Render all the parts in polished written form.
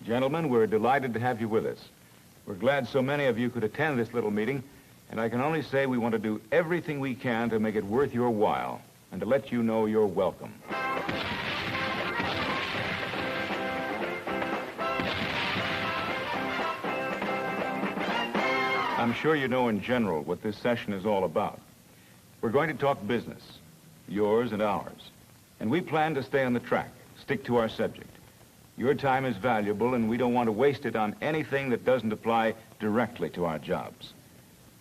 Gentlemen, we're delighted to have you with us. We're glad so many of you could attend this little meeting, and I can only say we want to do everything we can to make it worth your while and to let you know you're welcome. I'm sure you know in general what this session is all about. We're going to talk business, yours and ours, and we plan to stay on the track, stick to our subject. Your time is valuable, and we don't want to waste it on anything that doesn't apply directly to our jobs.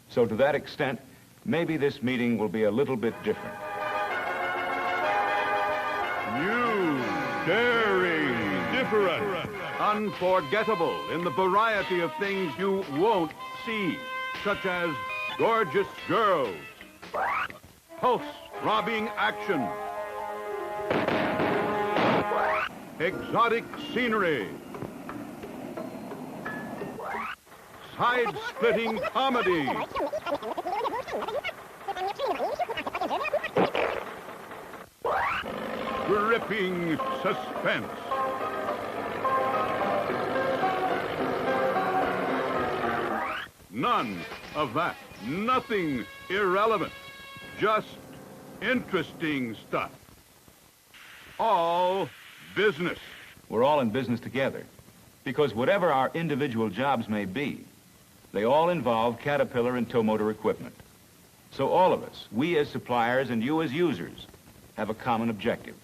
So to that extent, maybe this meeting will be a little bit different. New, daring, different, unforgettable in the variety of things you won't see, such as gorgeous girls, pulse-throbbing action, exotic scenery, side-splitting comedy, gripping suspense. None of that. Nothing irrelevant. Just interesting stuff. All business. We're all in business together, because whatever our individual jobs may be, they all involve Caterpillar and tow motor equipment. So all of us, we as suppliers and you as users, have a common objective: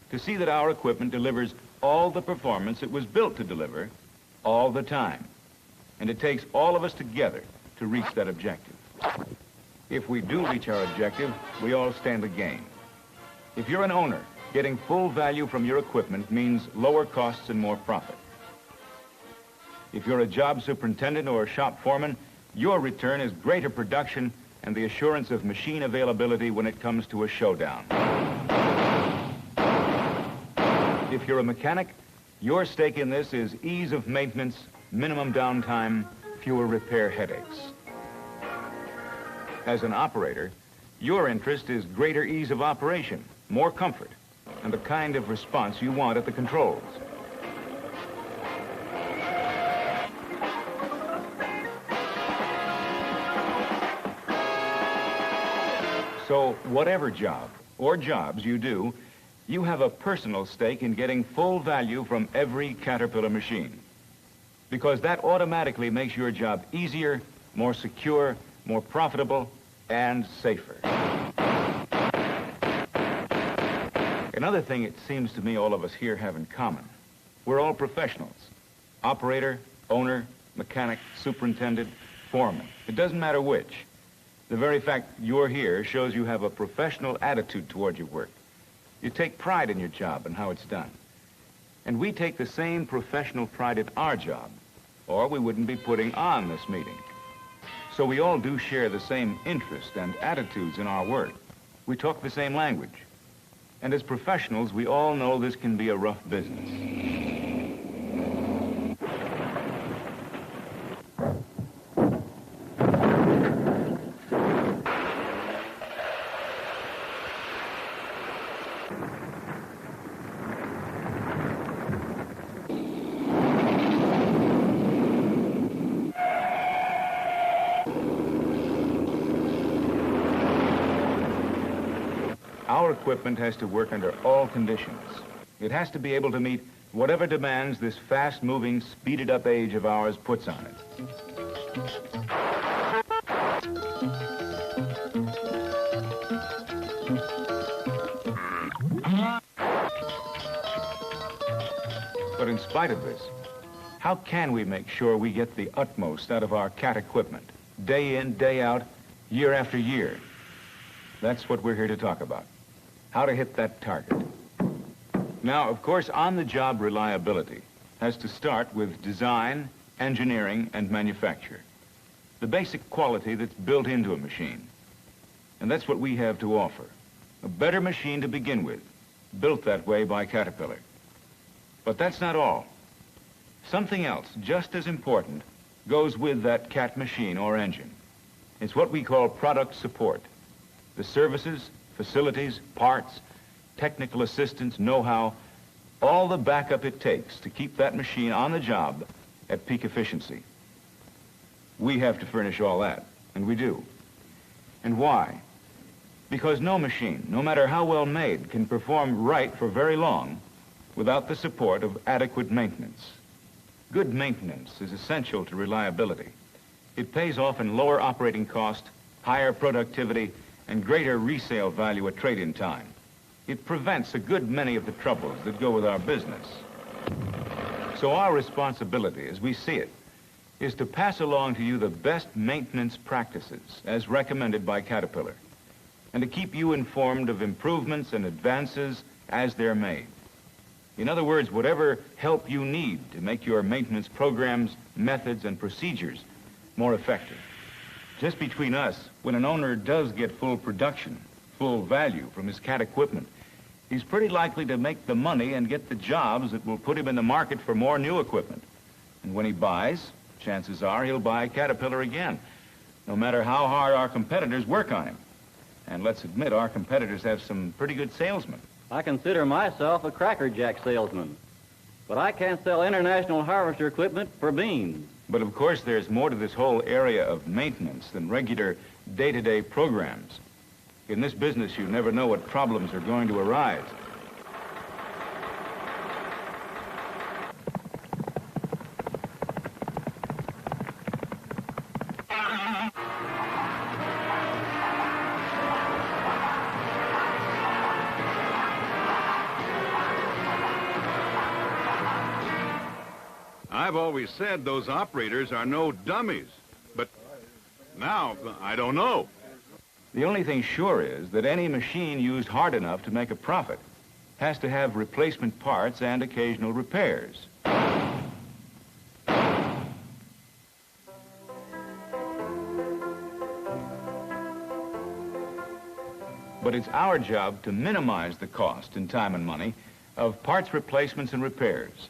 to see that our equipment delivers all the performance it was built to deliver all the time. And it takes all of us together to reach that objective. If we do reach our objective, we all stand to gain. If you're an owner, getting full value from your equipment means lower costs and more profit. If you're a job superintendent or a shop foreman, your return is greater production and the assurance of machine availability when it comes to a showdown. If you're a mechanic, your stake in this is ease of maintenance, minimum downtime, fewer repair headaches. As an operator, your interest is greater ease of operation, more comfort, and the kind of response you want at the controls. So whatever job or jobs you do, you have a personal stake in getting full value from every Caterpillar machine, because that automatically makes your job easier, more secure, more profitable, and safer. Another thing it seems to me all of us here have in common: we're all professionals. Operator, owner, mechanic, superintendent, foreman. It doesn't matter which. The very fact you're here shows you have a professional attitude toward your work. You take pride in your job and how it's done. And we take the same professional pride in our job, or we wouldn't be putting on this meeting. So we all do share the same interest and attitudes in our work. We talk the same language. And as professionals, we all know this can be a rough business. Our equipment has to work under all conditions. It has to be able to meet whatever demands this fast-moving, speeded-up age of ours puts on it. But in spite of this, how can we make sure we get the utmost out of our Cat equipment, day in, day out, year after year? That's what we're here to talk about. How to hit that target. Now, of course, on-the-job reliability has to start with design, engineering, and manufacture. The basic quality that's built into a machine. And that's what we have to offer. A better machine to begin with, built that way by Caterpillar. But that's not all. Something else, just as important, goes with that Cat machine or engine. It's what we call product support. The services, facilities, parts, technical assistance, know-how, all the backup it takes to keep that machine on the job at peak efficiency. We have to furnish all that, and we do. And why? Because no machine, no matter how well made, can perform right for very long without the support of adequate maintenance. Good maintenance is essential to reliability. It pays off in lower operating cost, higher productivity, and greater resale value at trade-in time. It prevents a good many of the troubles that go with our business. So our responsibility, as we see it, is to pass along to you the best maintenance practices as recommended by Caterpillar, and to keep you informed of improvements and advances as they're made. In other words, whatever help you need to make your maintenance programs, methods, and procedures more effective. Just between us, when an owner does get full production, full value from his Cat equipment, he's pretty likely to make the money and get the jobs that will put him in the market for more new equipment. And when he buys, chances are he'll buy Caterpillar again, no matter how hard our competitors work on him. And let's admit, our competitors have some pretty good salesmen. I consider myself a Cracker Jack salesman, but I can't sell international harvester equipment for beans. But of course, there's more to this whole area of maintenance than regular day-to-day programs. In this business, you never know what problems are going to arise. I've always said those operators are no dummies, but now I don't know. The only thing sure is that any machine used hard enough to make a profit has to have replacement parts and occasional repairs. But it's our job to minimize the cost in time and money of parts replacements and repairs.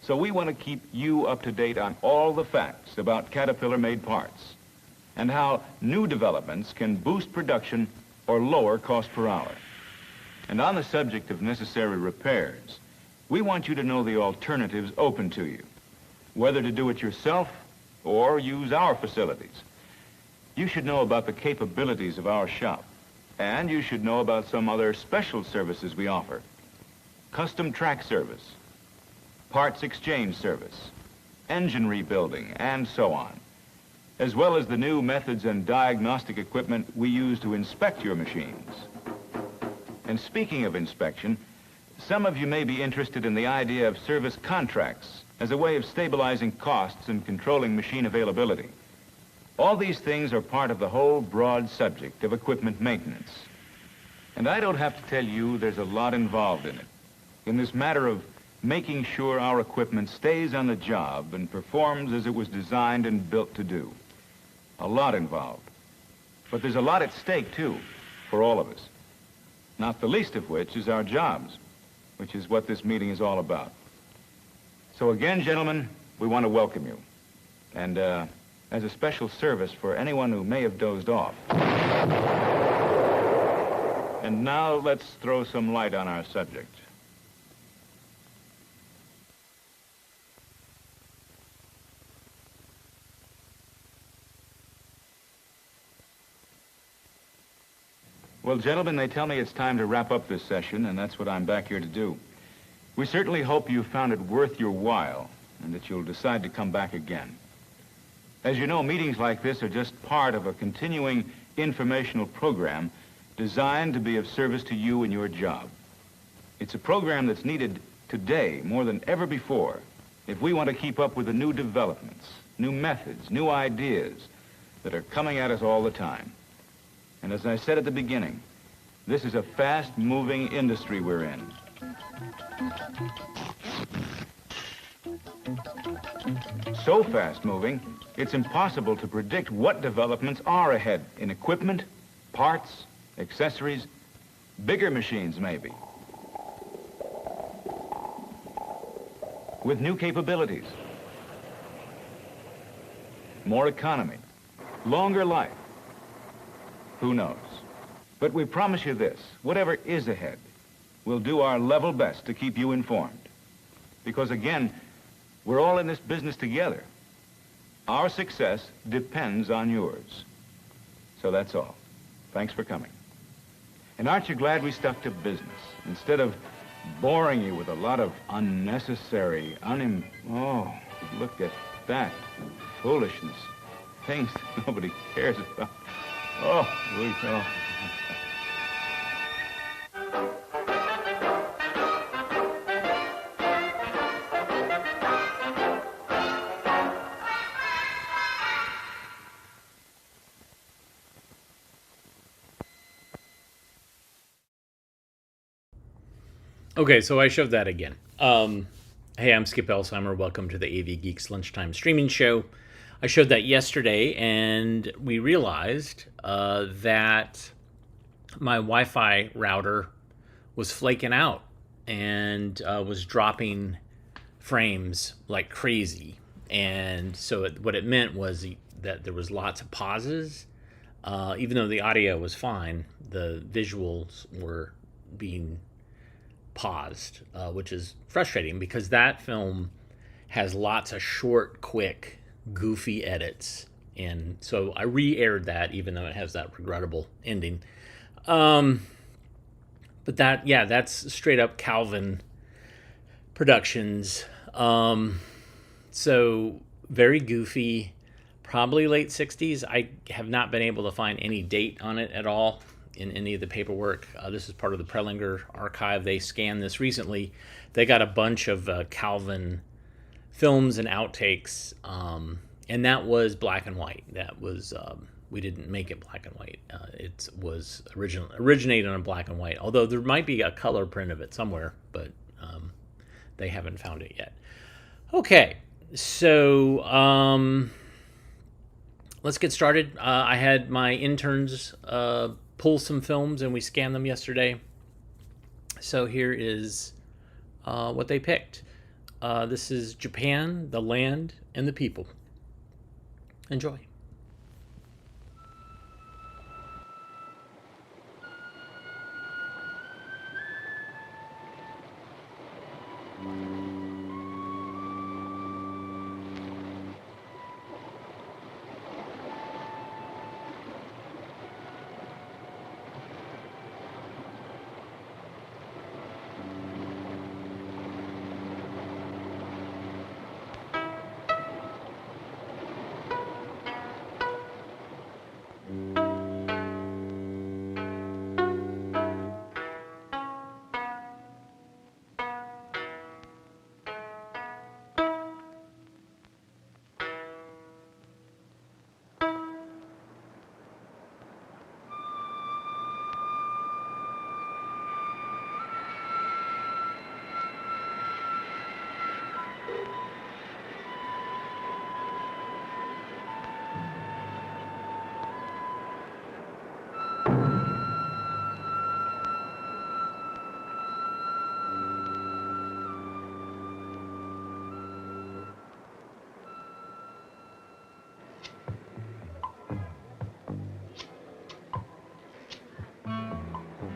So we want to keep you up to date on all the facts about Caterpillar-made parts and how new developments can boost production or lower cost per hour. And on the subject of necessary repairs, we want you to know the alternatives open to you, whether to do it yourself or use our facilities. You should know about the capabilities of our shop, and you should know about some other special services we offer. Custom track service, parts exchange service, engine rebuilding, and so on, as well as the new methods and diagnostic equipment we use to inspect your machines. And speaking of inspection, some of you may be interested in the idea of service contracts as a way of stabilizing costs and controlling machine availability. All these things are part of the whole broad subject of equipment maintenance. And I don't have to tell you there's a lot involved in it, in this matter of making sure our equipment stays on the job and performs as it was designed and built to do. A lot involved. But there's a lot at stake, too, for all of us. Not the least of which is our jobs, which is what this meeting is all about. So again, gentlemen, we want to welcome you. And as a special service for anyone who may have dozed off. And now let's throw some light on our subject. Well, gentlemen, they tell me it's time to wrap up this session, and that's what I'm back here to do. We certainly hope you found it worth your while and that you'll decide to come back again. As you know, meetings like this are just part of a continuing informational program designed to be of service to you and your job. It's a program that's needed today more than ever before if we want to keep up with the new developments, new methods, new ideas that are coming at us all the time. And as I said at the beginning, this is a fast-moving industry we're in. So fast-moving, it's impossible to predict what developments are ahead in equipment, parts, accessories, bigger machines maybe, with new capabilities, more economy, longer life. Who knows? But we promise you this, whatever is ahead, we'll do our level best to keep you informed. Because, again, we're all in this business together. Our success depends on yours. So that's all. Thanks for coming. And aren't you glad we stuck to business instead of boring you with a lot of unnecessary, oh, look at that. Foolishness. Things that nobody cares about. Oh. Okay, so I showed that again. Hey, I'm Skip Elsheimer. Welcome to the AV Geeks Lunchtime Streaming Show. I showed that yesterday, and we realized that my Wi-Fi router was flaking out and was dropping frames like crazy. And so what it meant was that there was lots of pauses. Even though the audio was fine, the visuals were being paused, which is frustrating because that film has lots of short, quick, goofy edits. And so I re-aired that, even though it has that regrettable ending. But that's straight up Calvin Productions. So very goofy, probably late 60s. I have not been able to find any date on it at all in any of the paperwork. This is part of the Prelinger archive. They scanned this recently. They got a bunch of Calvin films and outtakes, and that was black and white. That was we didn't make it black and white. It was originated on black and white, although there might be a color print of it somewhere, but they haven't found it yet. Okay, so let's get started. I had my interns pull some films, and we scanned them yesterday. So here is what they picked. This is Japan, the Land, and the People. Enjoy.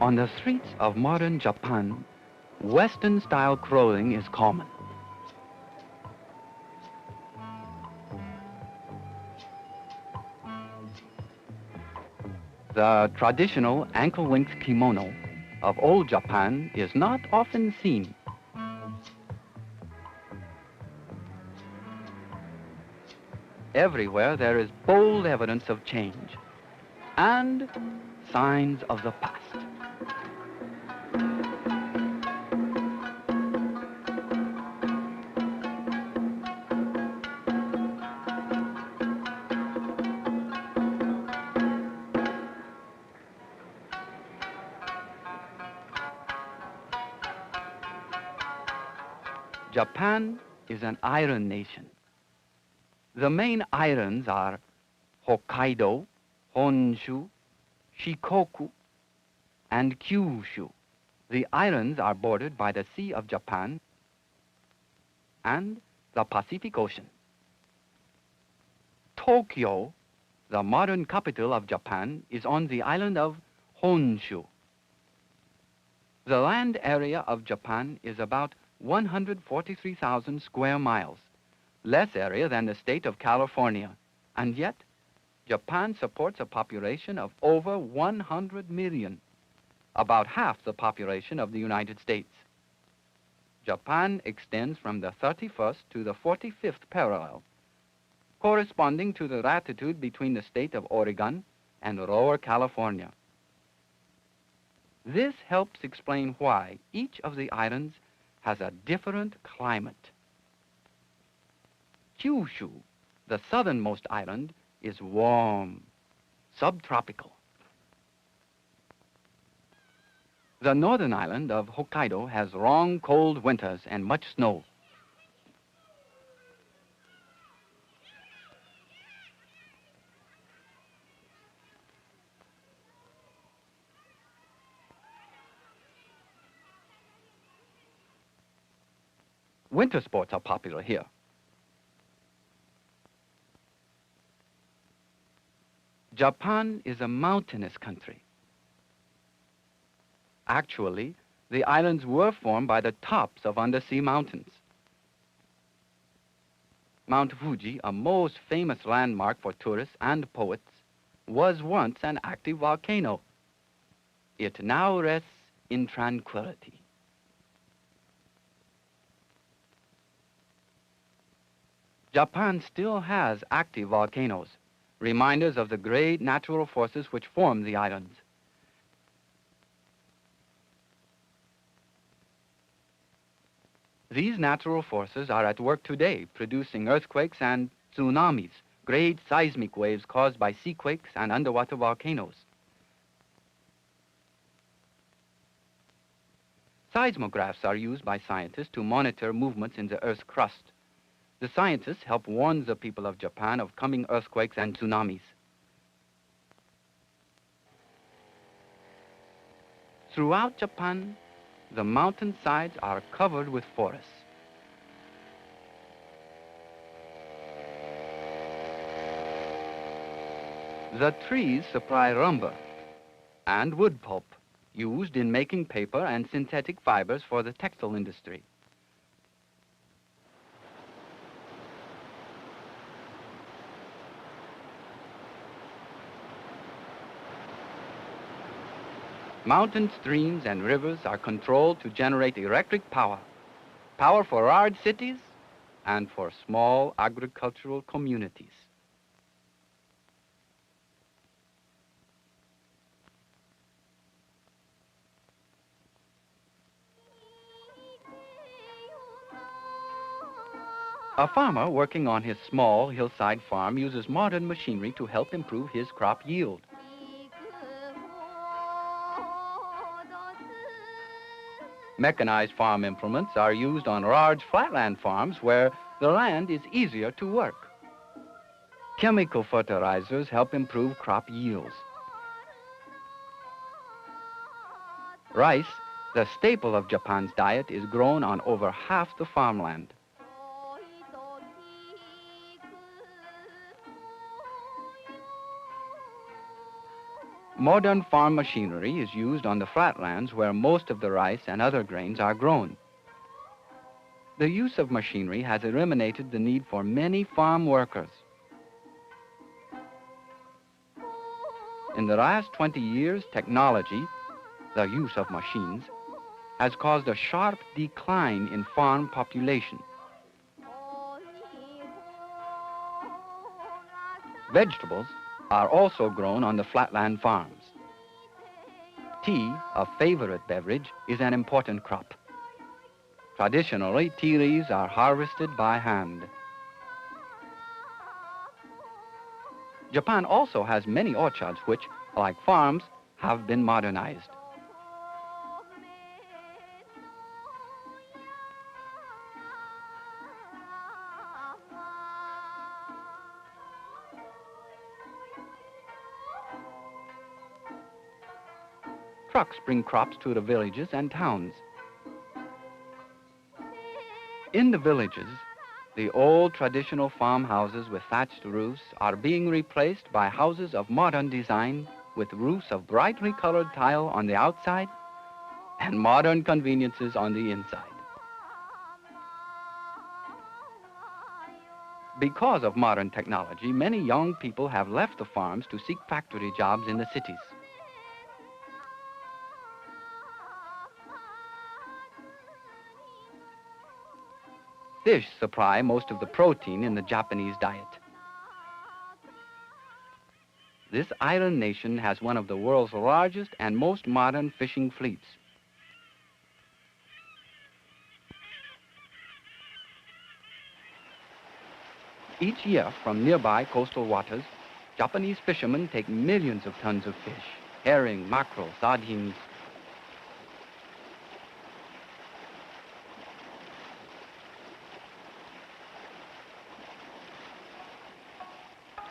On the streets of modern Japan, Western-style clothing is common. The traditional ankle-length kimono of old Japan is not often seen. Everywhere there is bold evidence of change and signs of the past. Japan is an iron nation. The main irons are Hokkaido, Honshu, Shikoku, and Kyushu. The islands are bordered by the Sea of Japan and the Pacific Ocean. Tokyo, the modern capital of Japan, is on the island of Honshu. The land area of Japan is about 143,000 square miles, less area than the state of California. And yet, Japan supports a population of over 100 million, about half the population of the United States. Japan extends from the 31st to the 45th parallel, corresponding to the latitude between the state of Oregon and Lower California. This helps explain why each of the islands has a different climate. Kyushu, the southernmost island, is warm, subtropical. The northern island of Hokkaido has long, cold winters and much snow. Winter sports are popular here. Japan is a mountainous country. Actually, the islands were formed by the tops of undersea mountains. Mount Fuji, a most famous landmark for tourists and poets, was once an active volcano. It now rests in tranquility. Japan still has active volcanoes, reminders of the great natural forces which form the islands. These natural forces are at work today, producing earthquakes and tsunamis, great seismic waves caused by seaquakes and underwater volcanoes. Seismographs are used by scientists to monitor movements in the Earth's crust. The scientists help warn the people of Japan of coming earthquakes and tsunamis. Throughout Japan, the mountainsides are covered with forests. The trees supply lumber and wood pulp used in making paper and synthetic fibers for the textile industry. Mountain streams and rivers are controlled to generate electric power, power for large cities and for small agricultural communities. A farmer working on his small hillside farm uses modern machinery to help improve his crop yield. Mechanized farm implements are used on large flatland farms where the land is easier to work. Chemical fertilizers help improve crop yields. Rice, the staple of Japan's diet, is grown on over half the farmland. Modern farm machinery is used on the flatlands where most of the rice and other grains are grown. The use of machinery has eliminated the need for many farm workers. In the last 20 years, technology, the use of machines, has caused a sharp decline in farm population. Vegetables are also grown on the flatland farms. Tea, a favorite beverage, is an important crop. Traditionally, tea leaves are harvested by hand. Japan also has many orchards which, like farms, have been modernized. Trucks bring crops to the villages and towns. In the villages, the old traditional farmhouses with thatched roofs are being replaced by houses of modern design with roofs of brightly colored tile on the outside and modern conveniences on the inside. Because of modern technology, many young people have left the farms to seek factory jobs in the cities. Fish supply most of the protein in the Japanese diet. This island nation has one of the world's largest and most modern fishing fleets. Each year, from nearby coastal waters, Japanese fishermen take millions of tons of fish, herring, mackerel, sardines.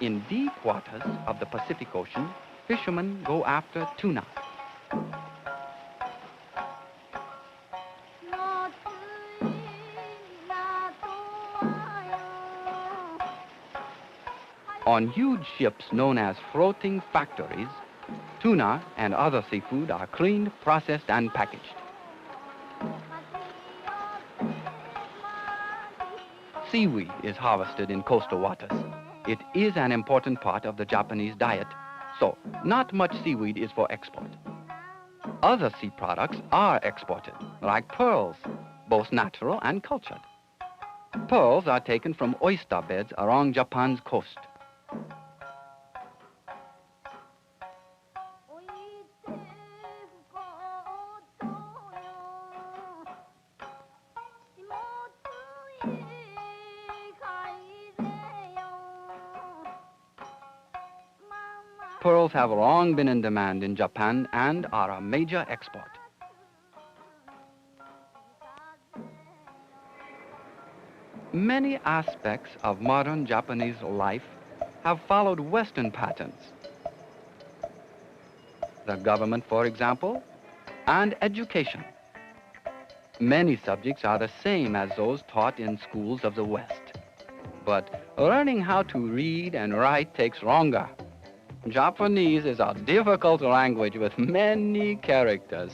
In deep waters of the Pacific Ocean, fishermen go after tuna. On huge ships known as floating factories, tuna and other seafood are cleaned, processed, and packaged. Seaweed is harvested in coastal waters. It is an important part of the Japanese diet, so not much seaweed is for export. Other sea products are exported, like pearls, both natural and cultured. Pearls are taken from oyster beds along Japan's coast. Pearls have long been in demand in Japan and are a major export. Many aspects of modern Japanese life have followed Western patterns. The government, for example, and education. Many subjects are the same as those taught in schools of the West. But learning how to read and write takes longer. Japanese is a difficult language with many characters.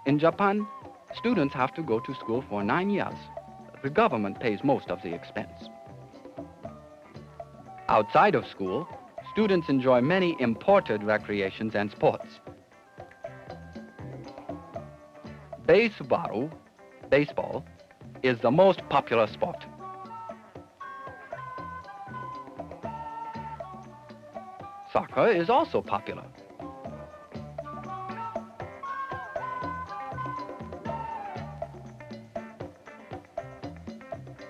In Japan, students have to go to school for 9 years. The government pays most of the expense. Outside of school, students enjoy many imported recreations and sports. Baseball is the most popular sport. Soccer is also popular.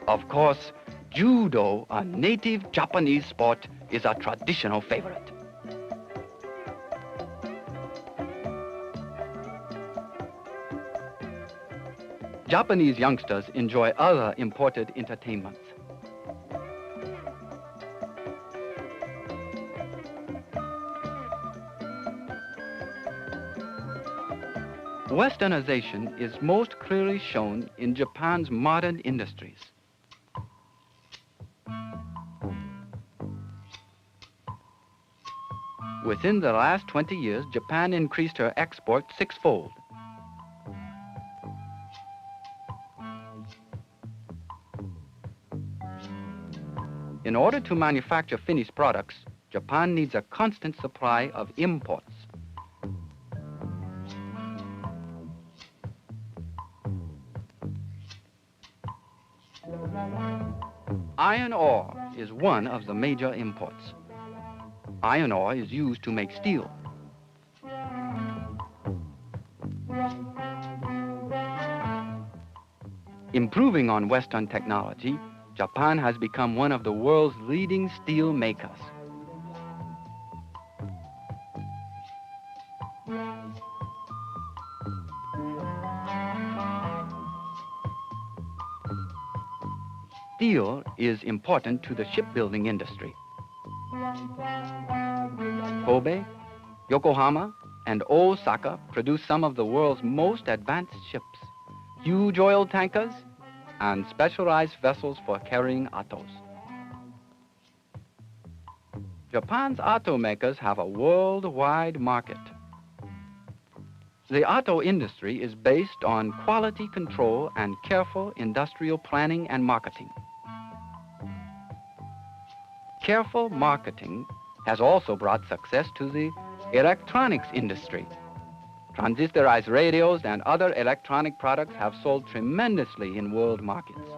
Of course, judo, a native Japanese sport, is a traditional favorite. Japanese youngsters enjoy other imported entertainments. Westernization is most clearly shown in Japan's modern industries. Within the last 20 years, Japan increased her export sixfold. In order to manufacture finished products, Japan needs a constant supply of imports. Iron ore is one of the major imports. Iron ore is used to make steel. Improving on Western technology, Japan has become one of the world's leading steel makers. Steel is important to the shipbuilding industry. Kobe, Yokohama, and Osaka produce some of the world's most advanced ships, huge oil tankers, and specialized vessels for carrying autos. Japan's automakers have a worldwide market. The auto industry is based on quality control and careful industrial planning and marketing. careful marketing has also brought success to the electronics industry. Transistorized radios and other electronic products have sold tremendously in world markets.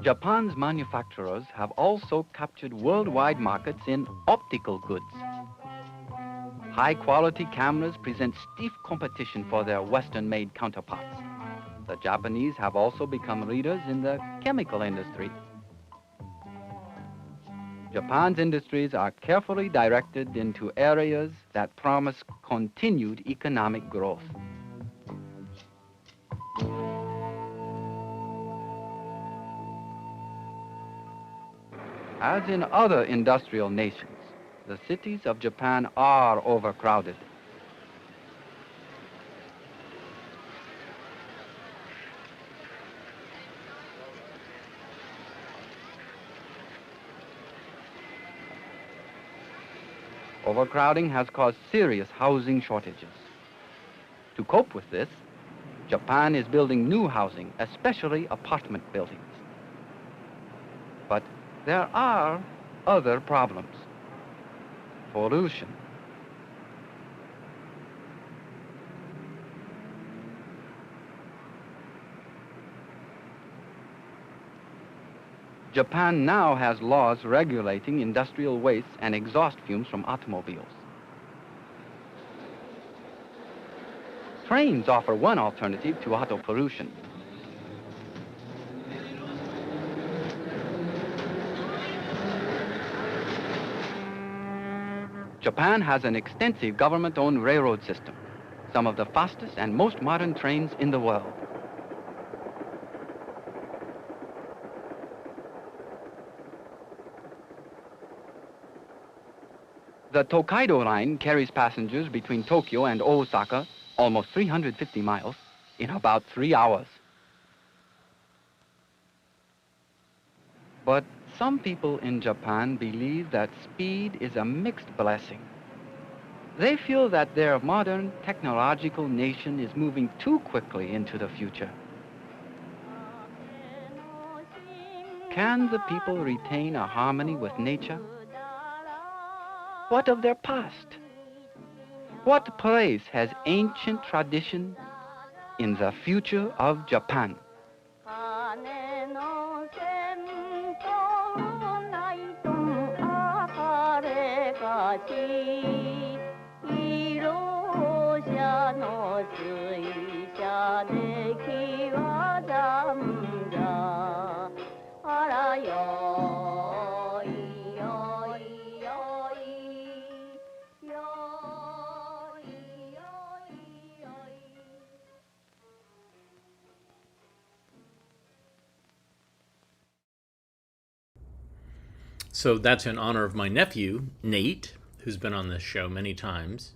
Japan's manufacturers have also captured worldwide markets in optical goods. High-quality cameras present stiff competition for their Western-made counterparts. The Japanese have also become leaders in the chemical industry. Japan's industries are carefully directed into areas that promise continued economic growth. As in other industrial nations, the cities of Japan are overcrowded. Overcrowding has caused serious housing shortages. To cope with this, Japan is building new housing, especially apartment buildings. But there are other problems. Pollution. Japan now has laws regulating industrial wastes and exhaust fumes from automobiles. Trains offer one alternative to auto pollution. Japan has an extensive government-owned railroad system, some of the fastest and most modern trains in the world. The Tokaido line carries passengers between Tokyo and Osaka, almost 350 miles, in about 3 hours. But some people in Japan believe that speed is a mixed blessing. They feel that their modern technological nation is moving too quickly into the future. Can the people retain a harmony with nature? What of their past? What place has ancient tradition in the future of Japan? So that's in honor of my nephew, Nate, who's been on this show many times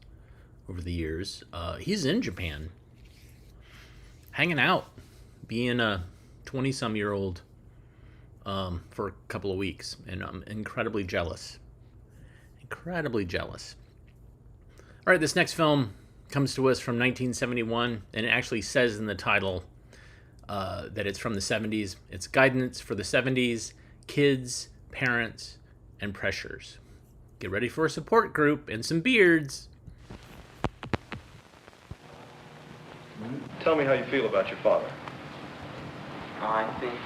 over the years. He's in Japan, hanging out, being a 20-some-year-old for a couple of weeks, and I'm incredibly jealous. Incredibly jealous. All right, this next film comes to us from 1971, and it actually says in the title that it's from the 70s. It's Guidance for the 70s, Kids, Parents, and Pressures. Get ready for a support group and some beards. Tell me how you feel about your father. I think,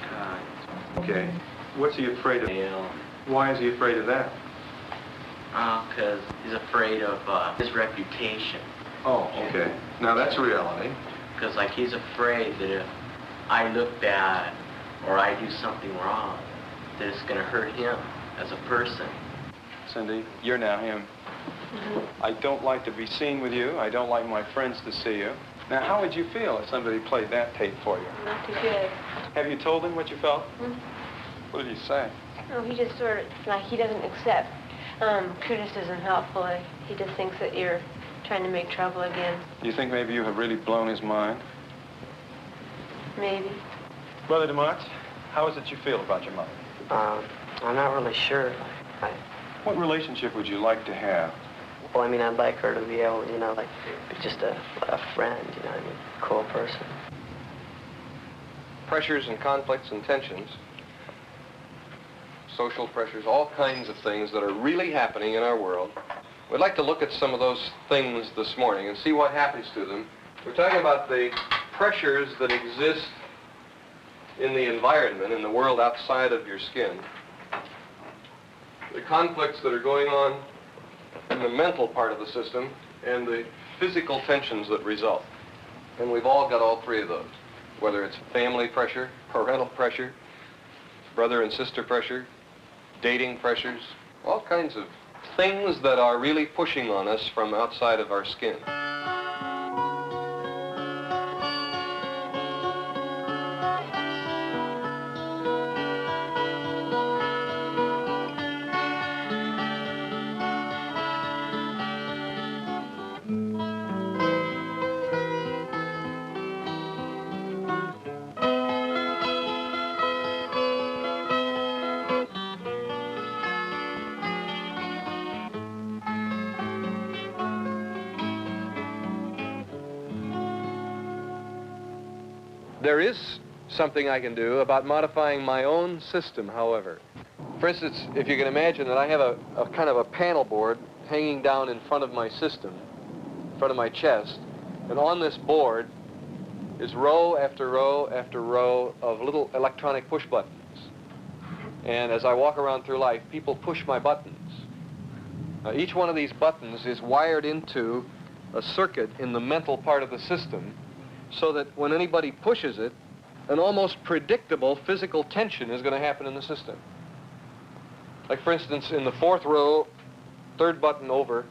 Okay. What's he afraid of? ill. Why is he afraid of that? Because he's afraid of his reputation. Oh, okay. Now that's a reality. Because, like, he's afraid that if I look bad or I do something wrong, that it's going to hurt him as a person. Cindy, you're now him. I don't like to be seen with you. I don't like my friends to see you. Now, how would you feel if somebody played that tape for you? Not too good. Have you told him what you felt? What did he say? No, he just sort of, like, he doesn't accept criticism helpfully. He just thinks that you're trying to make trouble again. Do you think maybe you have really blown his mind? Maybe. Brother DeMott, how is it you feel about your mother? I'm not really sure. What relationship would you like to have? Well, I mean, I'd like her to be able, you know, like, be just a friend, you know what I mean? Cool person. Pressures and conflicts and tensions social pressures, all kinds of things that are really happening in our world. We'd like to look at some of those things this morning and see what happens to them. We're talking about the pressures that exist in the environment, in the world outside of your skin. The conflicts that are going on in the mental part of the system, and the physical tensions that result. And we've all got all three of those, whether it's family pressure, parental pressure, brother and sister pressure, dating pressures, all kinds of things that are really pushing on us from outside of our skin. There is something I can do about modifying my own system, however. For instance, if you can imagine that I have a kind of a panel board hanging down in front of my system, in front of my chest, and on this board is row after row after row of little electronic push buttons. And as I walk around through life, people push my buttons. Now, each one of these buttons is wired into a circuit in the mental part of the system, so that when anybody pushes it, an almost predictable physical tension is going to happen in the system. Like, for instance, in the fourth row, third button over,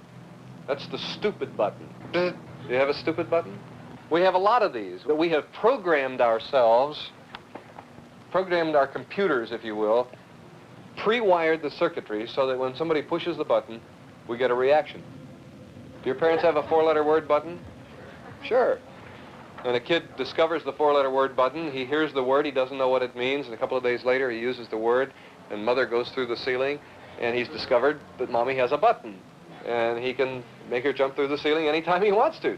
that's the stupid button. Do you have a stupid button? We have a lot of these. We have programmed ourselves, programmed our computers, if you will, pre-wired the circuitry so that when somebody pushes the button, we get a reaction. Do your parents have a four-letter word button? Sure. And a kid discovers the four-letter word button, he hears the word, he doesn't know what it means, and a couple of days later he uses the word, and mother goes through the ceiling, and he's discovered that mommy has a button. And he can make her jump through the ceiling anytime he wants to.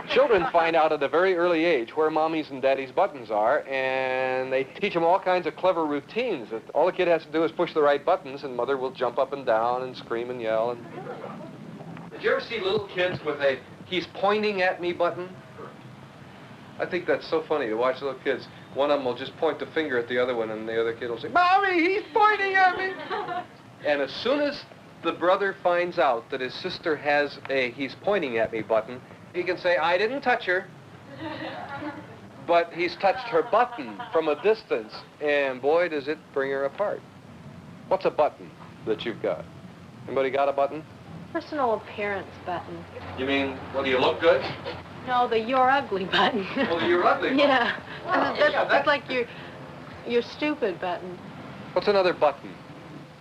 Children find out at a very early age where mommy's and daddy's buttons are, and they teach them all kinds of clever routines. That all the kid has to do is push the right buttons, and mother will jump up and down and scream and yell. And... Did you ever see little kids with a "he's pointing at me" button? I think that's so funny to watch little kids. One of them will just point the finger at the other one, and the other kid will say, "Mommy, he's pointing at me." And as soon as the brother finds out that his sister has a "he's pointing at me" button, he can say, "I didn't touch her," but he's touched her button from a distance, and boy, does it bring her apart. What's a button that you've got? Anybody got a button? Personal appearance button. You mean, well, do you look good? No, the "you're ugly" button. Oh, the "you're ugly" button. Yeah. Oh, that's like your stupid button. What's another button?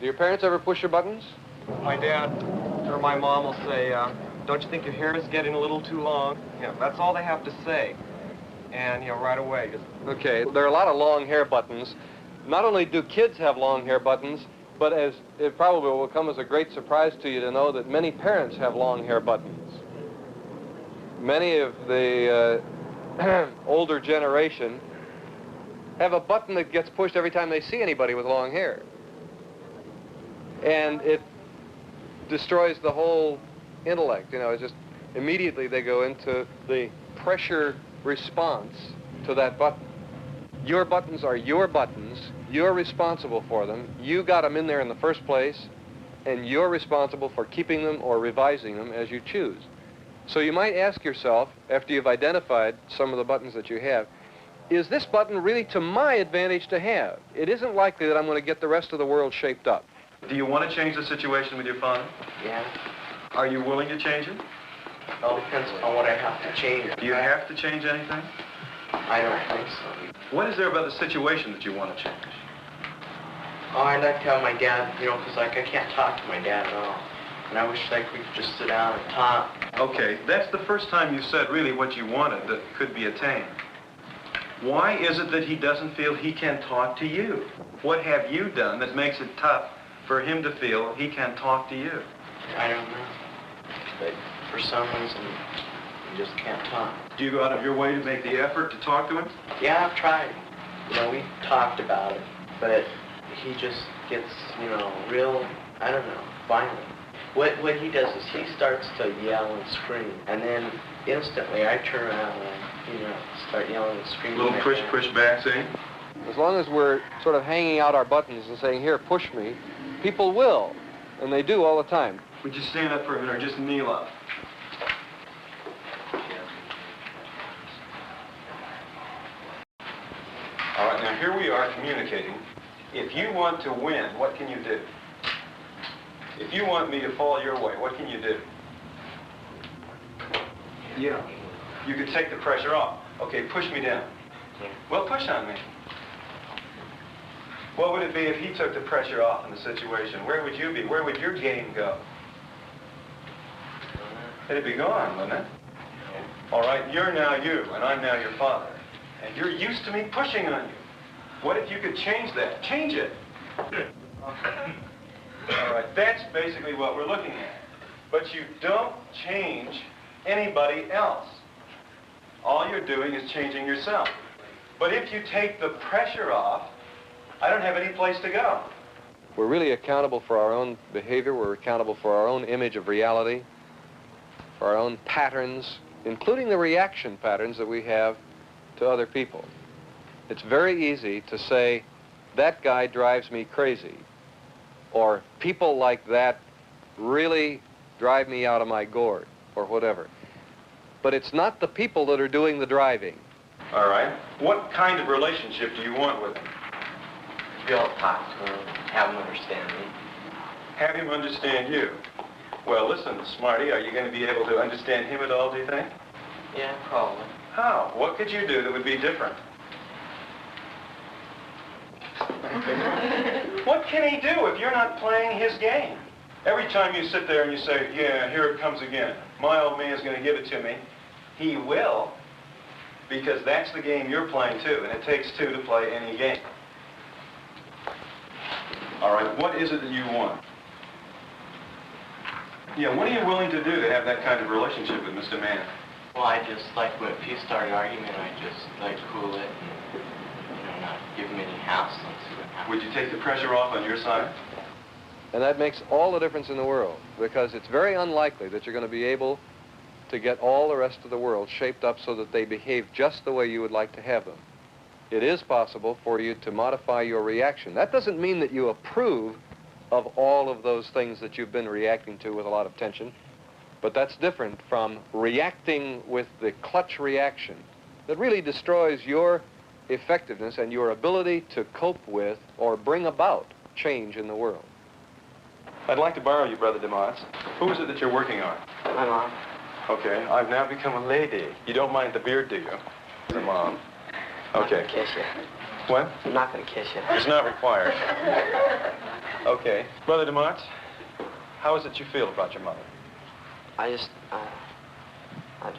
Do your parents ever push your buttons? My dad or my mom will say, "Don't you think your hair is getting a little too long?" You know, that's all they have to say. And, you know, right away. Just... Okay, there are a lot of long hair buttons. Not only do kids have long hair buttons, but as it probably will come as a great surprise to you to know that many parents have long hair buttons. Many of the older generation have a button that gets pushed every time they see anybody with long hair. And it destroys the whole intellect. You know, it's just immediately they go into the pressure response to that button. Your buttons are your buttons. You're responsible for them. You got them in there in the first place, and you're responsible for keeping them or revising them as you choose. So you might ask yourself, after you've identified some of the buttons that you have, is this button really to my advantage to have? It isn't likely that I'm going to get the rest of the world shaped up. Do you want to change the situation with your father? Yeah. Are you willing to change it? It all depends on what I have to change. Do you have to change anything? I don't think so. What is there about the situation that you want to change? Oh, I'd like to have my dad, you know, because like I can't talk to my dad at all. And I wish like we could just sit down and talk. Okay, that's the first time you said really what you wanted that could be attained. Why is it that he doesn't feel he can talk to you? What have you done that makes it tough for him to feel he can talk to you? I don't know. But for some reason, we just can't talk. Do you go out of your way to make the effort to talk to him? Yeah, I've tried. You know, we talked about it, but he just gets, you know, real, I don't know, violent. What he does is he starts to yell and scream, and then instantly I turn around and, you know, start yelling and screaming. Little push back, see? As long as we're sort of hanging out our buttons and saying, here, push me, people will. And they do all the time. Would you stand up for a minute or just kneel up? All right, now here we are communicating. If you want to win, what can you do? If you want me to fall your way, what can you do? Yeah. You could take the pressure off. Okay, push me down. Well, push on me. What would it be if he took the pressure off in the situation? Where would you be? Where would your game go? It'd be gone, wouldn't it? All right, you're now you, and I'm now your father. And you're used to me pushing on you. What if you could change that? Change it. All right, that's basically what we're looking at. But you don't change anybody else. All you're doing is changing yourself. But if you take the pressure off, I don't have any place to go. We're really accountable for our own behavior. We're accountable for our own image of reality, for our own patterns, including the reaction patterns that we have to other people. It's very easy to say, that guy drives me crazy, or people like that really drive me out of my gourd, or whatever. But it's not the people that are doing the driving. All right. What kind of relationship do you want with him? You'll talk to him, have him understand me. Have him understand you. Well, listen, Smarty, are you going to be able to understand him at all, do you think? Yeah, probably. How? What could you do that would be different? What can he do if you're not playing his game? Every time you sit there and you say, yeah, here it comes again. My old man's going to give it to me. He will, because that's the game you're playing too, and it takes two to play any game. All right, what is it that you want? Yeah, what are you willing to do to have that kind of relationship with Mr. Mann? Well, I just, like, if he started arguing, I just, like, cool it and, you know, not give him any hassle and see what happens. Would you take the pressure off on your side? And that makes all the difference in the world, because it's very unlikely that you're going to be able to get all the rest of the world shaped up so that they behave just the way you would like to have them. It is possible for you to modify your reaction. That doesn't mean that you approve of all of those things that you've been reacting to with a lot of tension, but that's different from reacting with the clutch reaction that really destroys your effectiveness and your ability to cope with or bring about change in the world. I'd like to borrow you, Brother DeMoss. Who is it that you're working on? My mom. Okay, I've now become a lady. You don't mind the beard, do you? The mom. Okay. I'm not gonna kiss you. What? I'm not gonna kiss you. It's not required. Okay. Brother DeMoss, how is it you feel about your mother? I just,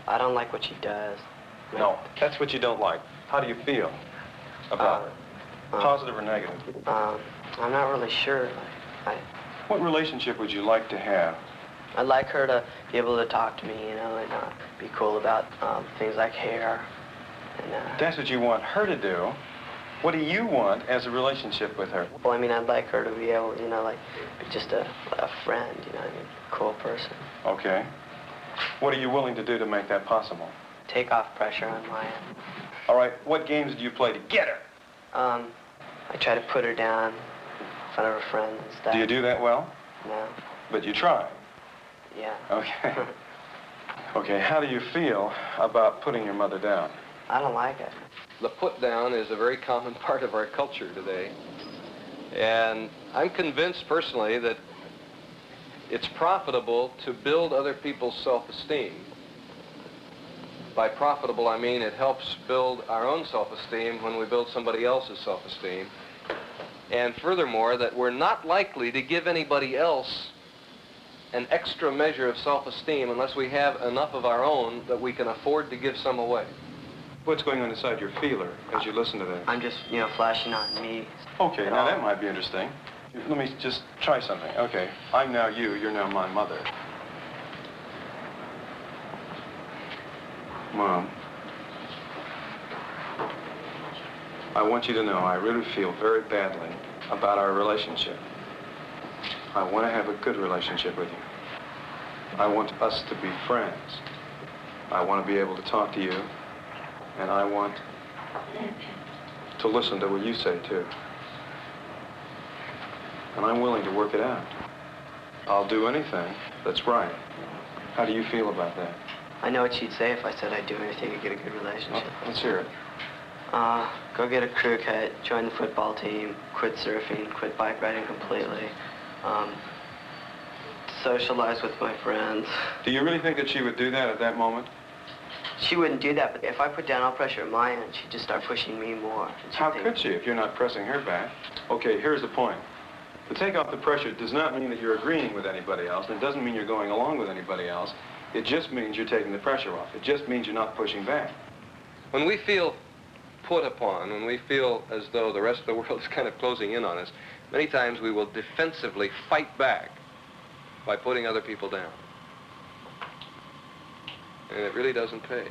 I don't like what she does. No, that's what you don't like. How do you feel about her? Positive or negative? I'm not really sure. What relationship would you like to have? I'd like her to be able to talk to me, you know, and be cool about things like hair. And, that's what you want her to do. What do you want as a relationship with her? Well, I mean, I'd like her to be able, you know, like, be just a friend, you know what I mean? Cool person. Okay. What are you willing to do to make that possible? Take off pressure on my end. All right, what games do you play to get her? I try to put her down in front of her friends and stuff. Do you do that well? No. But you try? Yeah. Okay. Okay, how do you feel about putting your mother down? I don't like it. The put down is a very common part of our culture today. And I'm convinced personally that it's profitable to build other people's self-esteem. By profitable, I mean it helps build our own self-esteem when we build somebody else's self-esteem. And furthermore, that we're not likely to give anybody else an extra measure of self-esteem unless we have enough of our own that we can afford to give some away. What's going on inside your feeler as you listen to that? I'm just, you know, flashing on me. Okay, now that might be interesting. Let me just try something. Okay, I'm now you, you're now my mother. Mom, I want you to know I really feel very badly about our relationship. I want to have a good relationship with you. I want us to be friends. I want to be able to talk to you, and I want to listen to what you say, too. And I'm willing to work it out. I'll do anything that's right. How do you feel about that? I know what she'd say if I said I'd do anything to get a good relationship. Oh, let's hear it. Go get a crew cut, join the football team, quit surfing, quit bike riding completely, socialize with my friends. Do you really think that she would do that at that moment? She wouldn't do that, but if I put down all pressure at my end, she'd just start pushing me more. How could she if you're not pressing her back? Okay, here's the point. To take off the pressure does not mean that you're agreeing with anybody else, and it doesn't mean you're going along with anybody else. It just means you're taking the pressure off. It just means you're not pushing back. When we feel put upon, when we feel as though the rest of the world is kind of closing in on us, many times we will defensively fight back by putting other people down. And it really doesn't pay.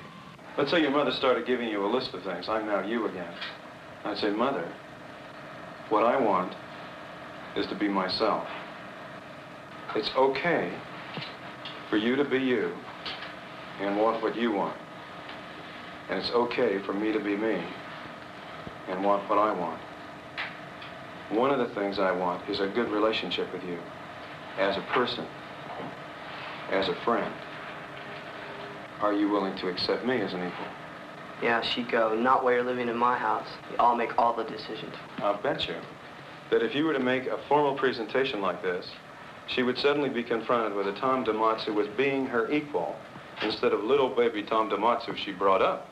Let's say your mother started giving you a list of things. I'm now you again. I'd say, Mother, what I want is to be myself. It's okay for you to be you and want what you want. And it's okay for me to be me and want what I want. One of the things I want is a good relationship with you as a person, as a friend. Are you willing to accept me as an equal? Yeah, she'd go, not while you're living in my house. I'll make all the decisions. I'll bet you that if you were to make a formal presentation like this, she would suddenly be confronted with a Tom DeMatsu was being her equal instead of little baby Tom DeMatsu she brought up.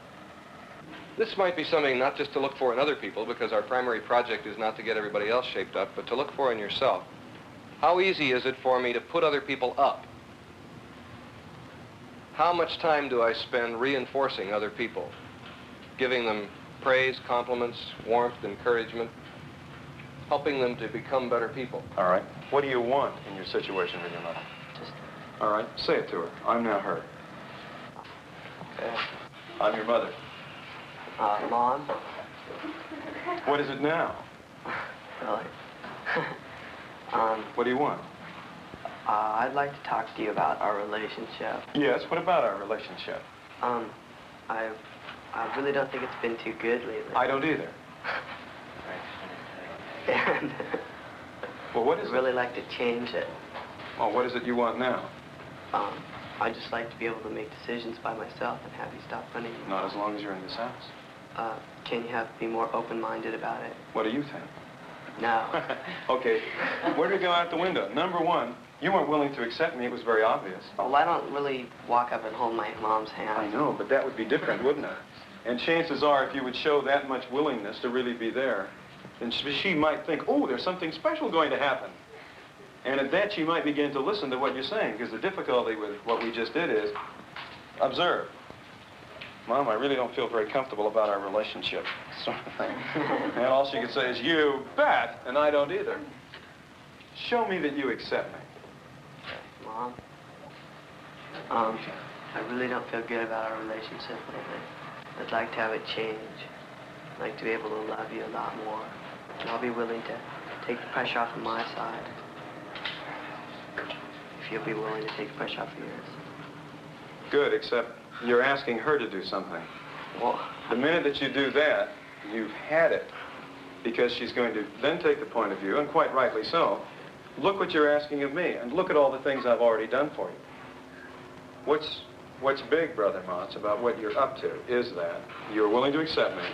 This might be something not just to look for in other people, because our primary project is not to get everybody else shaped up, but to look for in yourself. How easy is it for me to put other people up? How much time do I spend reinforcing other people, giving them praise, compliments, warmth, encouragement, helping them to become better people? All right. What do you want in your situation with your mother? All right. Say it to her. I'm now her. Okay. I'm your mother. Mom? What is it now? Really? What do you want? I'd like to talk to you about our relationship. Yes, what about our relationship? I really don't think it's been too good lately. I don't either. And Well, what is I'd really like to change it. Oh, what is it you want now? I'd just like to be able to make decisions by myself and have you stop running me. Not as long as you're in this house. Can you be more open-minded about it? What do you think? No. Okay, where do we go out the window? Number one, you weren't willing to accept me. It was very obvious. Well, I don't really walk up and hold my mom's hand. I know, but that would be different, wouldn't it? And chances are, if you would show that much willingness to really be there, then she might think, oh, there's something special going to happen. And at that, she might begin to listen to what you're saying, because the difficulty with what we just did is, observe. Mom, I really don't feel very comfortable about our relationship, sort of thing. And all she could say is, you bet, and I don't either. Show me that you accept me. Mom, I really don't feel good about our relationship lately. I'd like to have it change. I'd like to be able to love you a lot more. And I'll be willing to take the pressure off of my side. If you'll be willing to take the pressure off of yours. Good, except you're asking her to do something. Well, the minute that you do that, you've had it. Because she's going to then take the point of view, and quite rightly so, look what you're asking of me, and look at all the things I've already done for you. What's big, Brother Motz, about what you're up to is that you're willing to accept me,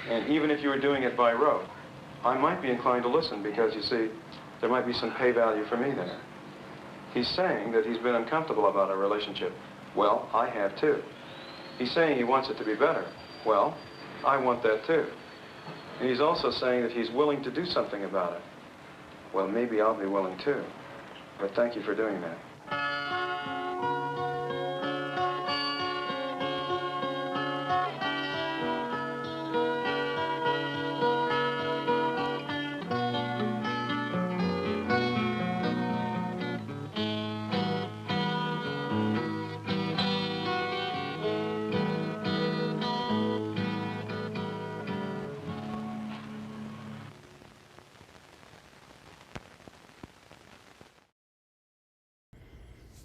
and even if you were doing it by rote, I might be inclined to listen because, you see, there might be some pay value for me there. He's saying that he's been uncomfortable about our relationship. Well, I have too. He's saying he wants it to be better. Well, I want that too. And he's also saying that he's willing to do something about it. Well, maybe I'll be willing too. But thank you for doing that.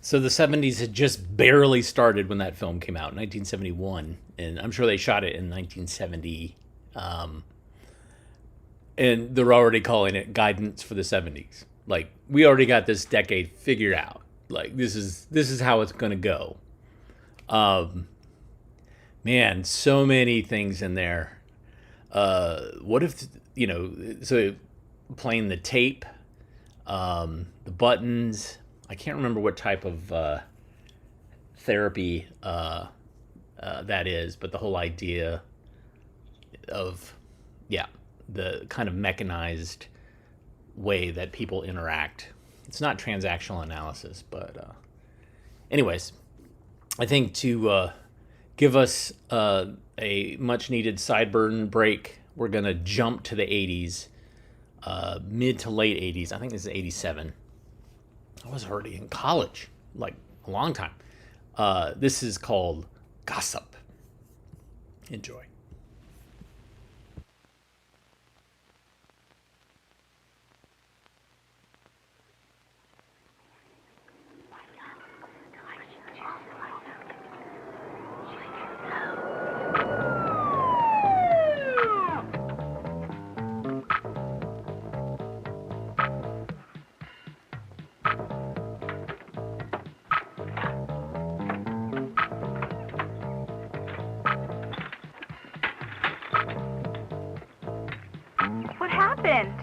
So the 70s had just barely started when that film came out in 1971, and I'm sure they shot it in 1970. And they're already calling it guidance for the 70s. Like, we already got this decade figured out. Like, this is how it's going to go. Man, so many things in there. What if, so playing the tape, the buttons. I can't remember what type of therapy that is, but the whole idea of, the kind of mechanized way that people interact. It's not transactional analysis, but anyways, I think to give us a much-needed sideburn break, we're going to jump to the 80s, mid to late 80s. I think this is 87. I was already in college, like a long time. This is called Gossip. Enjoy. What happened?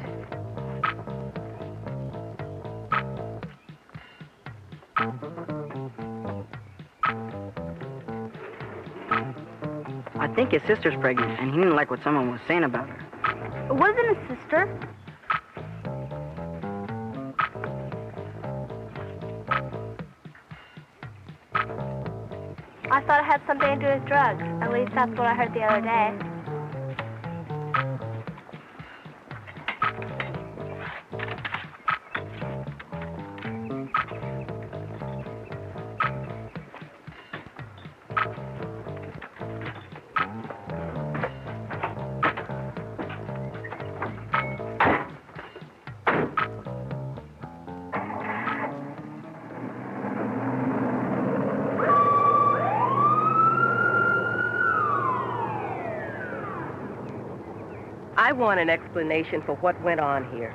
I think his sister's pregnant, and he didn't like what someone was saying about her. It wasn't his sister. I thought it had something to do with drugs. At least that's what I heard the other day. I want an explanation for what went on here.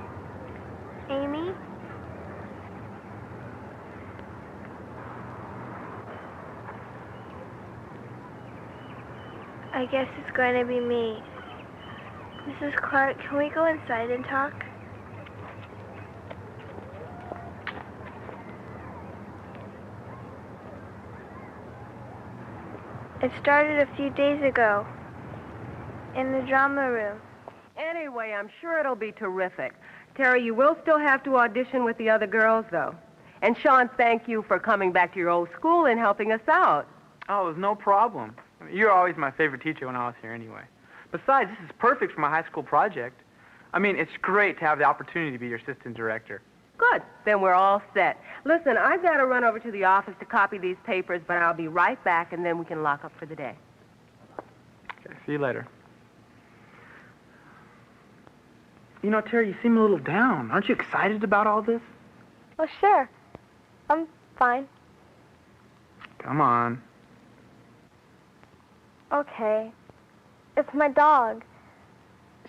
Amy? I guess it's going to be me. Mrs. Clark, can we go inside and talk? It started a few days ago in the drama room. Anyway, I'm sure it'll be terrific. Terry, you will still have to audition with the other girls, though. And Sean, thank you for coming back to your old school and helping us out. Oh, it was no problem. I mean, you're always my favorite teacher when I was here anyway. Besides, this is perfect for my high school project. I mean, it's great to have the opportunity to be your assistant director. Good. Then we're all set. Listen, I've got to run over to the office to copy these papers, but I'll be right back, and then we can lock up for the day. Okay, see you later. You know, Terry, you seem a little down. Aren't you excited about all this? Well, sure. I'm fine. Come on. Okay. It's my dog.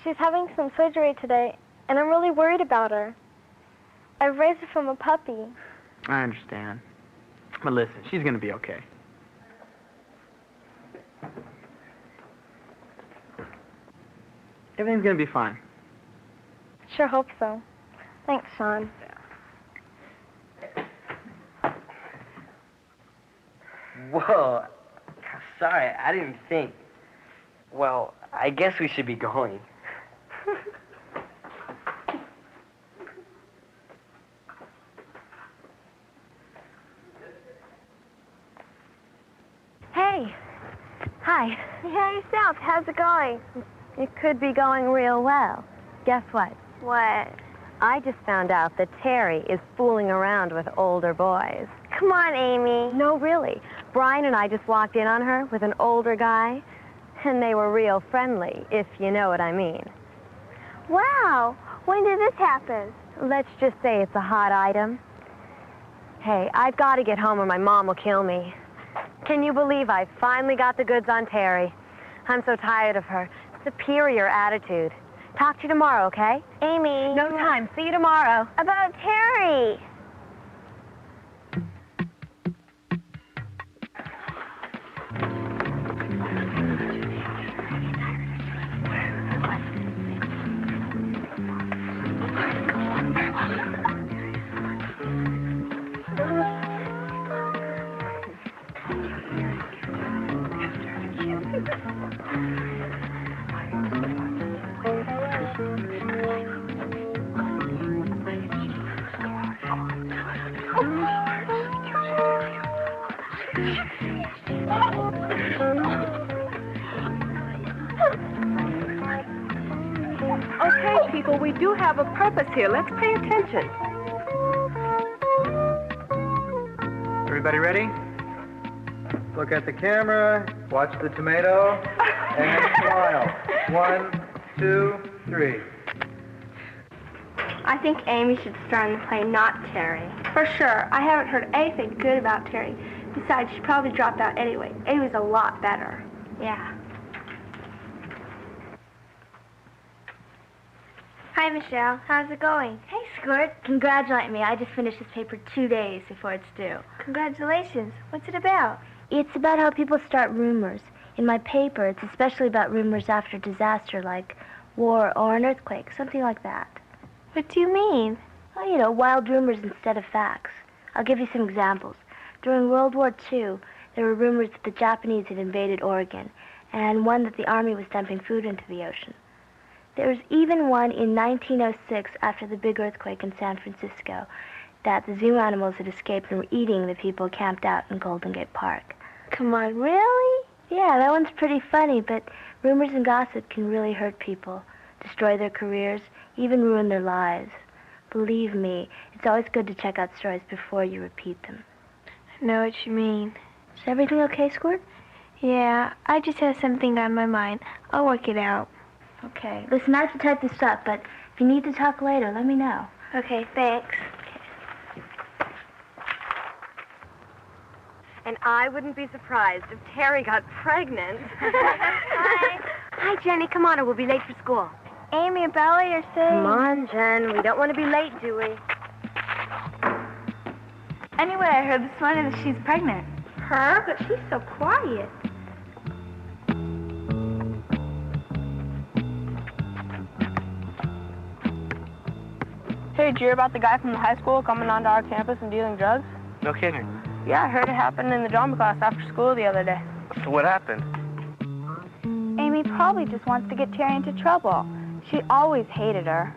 She's having some surgery today, and I'm really worried about her. I've raised her from a puppy. I understand. But listen, she's going to be okay. Everything's going to be fine. Sure hope so. Thanks, Sean. Whoa. Sorry, I didn't think. Well, I guess we should be going. Hey. Hi. Hey, yourself. How's it going? It could be going real well. Guess what? What? I just found out that Terry is fooling around with older boys. Come on, Amy. No, really. Brian and I just walked in on her with an older guy, and they were real friendly, if you know what I mean. Wow. When did this happen? Let's just say it's a hot item. Hey, I've got to get home or my mom will kill me. Can you believe I finally got the goods on Terry? I'm so tired of her superior attitude. Talk to you tomorrow, okay? Amy. No time. See you tomorrow. About Terry. Okay, people, we do have a purpose here. Let's pay attention. Everybody ready? Look at the camera, watch the tomato, and smile. 1, 2, 3. I think Amy should star in the play, not Terry. For sure. I haven't heard anything good about Terry. Besides, she probably dropped out anyway. Amy's a lot better. Yeah. Hi, Michelle. How's it going? Hey, Squirt. Congratulate me. I just finished this paper 2 days before it's due. Congratulations. What's it about? It's about how people start rumors. In my paper, it's especially about rumors after disaster like war or an earthquake, something like that. What do you mean? Well, you know, wild rumors instead of facts. I'll give you some examples. During World War II, there were rumors that the Japanese had invaded Oregon, and one that the army was dumping food into the ocean. There was even one in 1906 after the big earthquake in San Francisco that the zoo animals had escaped and were eating the people camped out in Golden Gate Park. Come on, really? Yeah, that one's pretty funny, but rumors and gossip can really hurt people, destroy their careers, even ruin their lives. Believe me, it's always good to check out stories before you repeat them. I know what you mean. Is everything okay, Squirt? Yeah, I just have something on my mind. I'll work it out. Okay. Listen, I have to type this up, but if you need to talk later, let me know. Okay, thanks. And I wouldn't be surprised if Terry got pregnant. Hi. Hi, Jenny. Come on, or we'll be late for school. Amy or Belly are saying... Come on, Jen. We don't want to be late, do we? Anyway, I heard this morning that she's pregnant. Her? But she's so quiet. Hey, did you hear about the guy from the high school coming onto our campus and dealing drugs? No kidding. Yeah, I heard it happened in the drama class after school the other day. So what happened? Amy probably just wants to get Terry into trouble. She always hated her.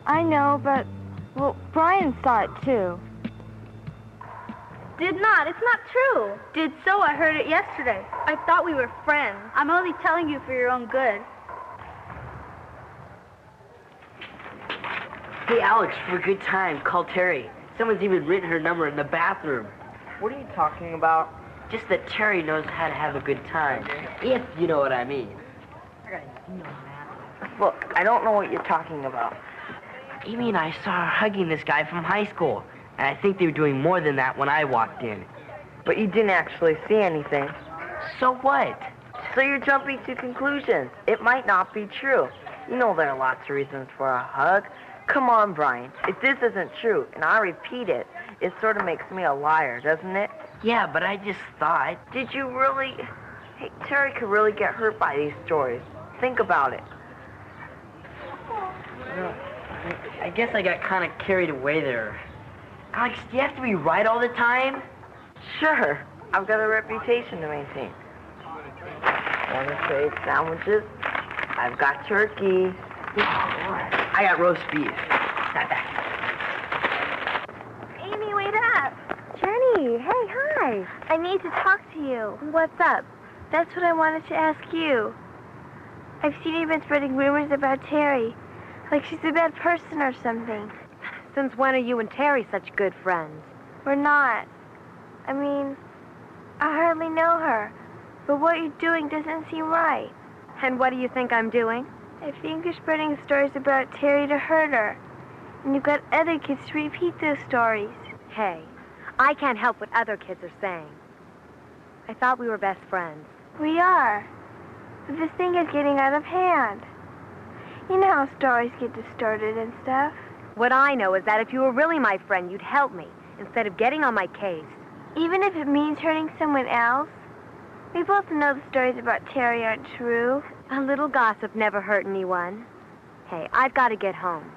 I know, but, well, Brian saw it too. Did not. It's not true. Did so. I heard it yesterday. I thought we were friends. I'm only telling you for your own good. Hey, Alex, for a good time, call Terry. Someone's even written her number in the bathroom. What are you talking about? Just that Terry knows how to have a good time, if you know what I mean. Look, I don't know what you're talking about. Amy and I saw her hugging this guy from high school, and I think they were doing more than that when I walked in. But you didn't actually see anything. So what? So you're jumping to conclusions. It might not be true. You know there are lots of reasons for a hug. Come on, Brian. If this isn't true, and I repeat it, it sort of makes me a liar, doesn't it? Yeah, but I just thought... Did you really... Hey, Terry could really get hurt by these stories. Think about it. I guess I got kind of carried away there. Alex, do you have to be right all the time? Sure. I've got a reputation to maintain. Want to trade sandwiches? I've got turkey. I got roast beef. Amy, wait up. Jenny, hey, hi. I need to talk to you. What's up? That's what I wanted to ask you. I've seen you've been spreading rumors about Terry. Like she's a bad person or something. Since when are you and Terry such good friends? We're not. I mean, I hardly know her. But what you're doing doesn't seem right. And what do you think I'm doing? I think you're spreading stories about Terry to hurt her. And you've got other kids to repeat those stories. Hey, I can't help what other kids are saying. I thought we were best friends. We are. But this thing is getting out of hand. You know how stories get distorted and stuff. What I know is that if you were really my friend, you'd help me, instead of getting on my case. Even if it means hurting someone else? We both know the stories about Terry aren't true. A little gossip never hurt anyone. Hey, I've got to get home.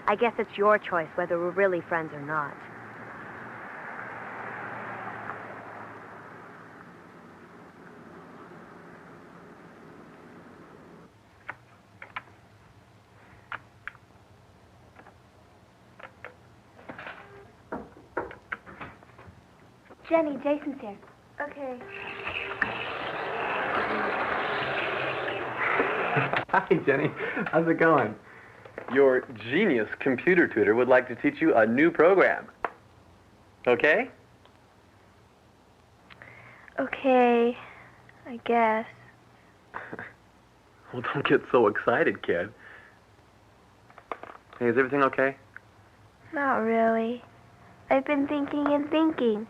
I guess it's your choice whether we're really friends or not. Jenny, Jason's here. Okay. Hi, Jenny. How's it going? Your genius computer tutor would like to teach you a new program. Okay? Okay, I guess. Well, don't get so excited, kid. Hey, is everything okay? Not really. I've been thinking and thinking.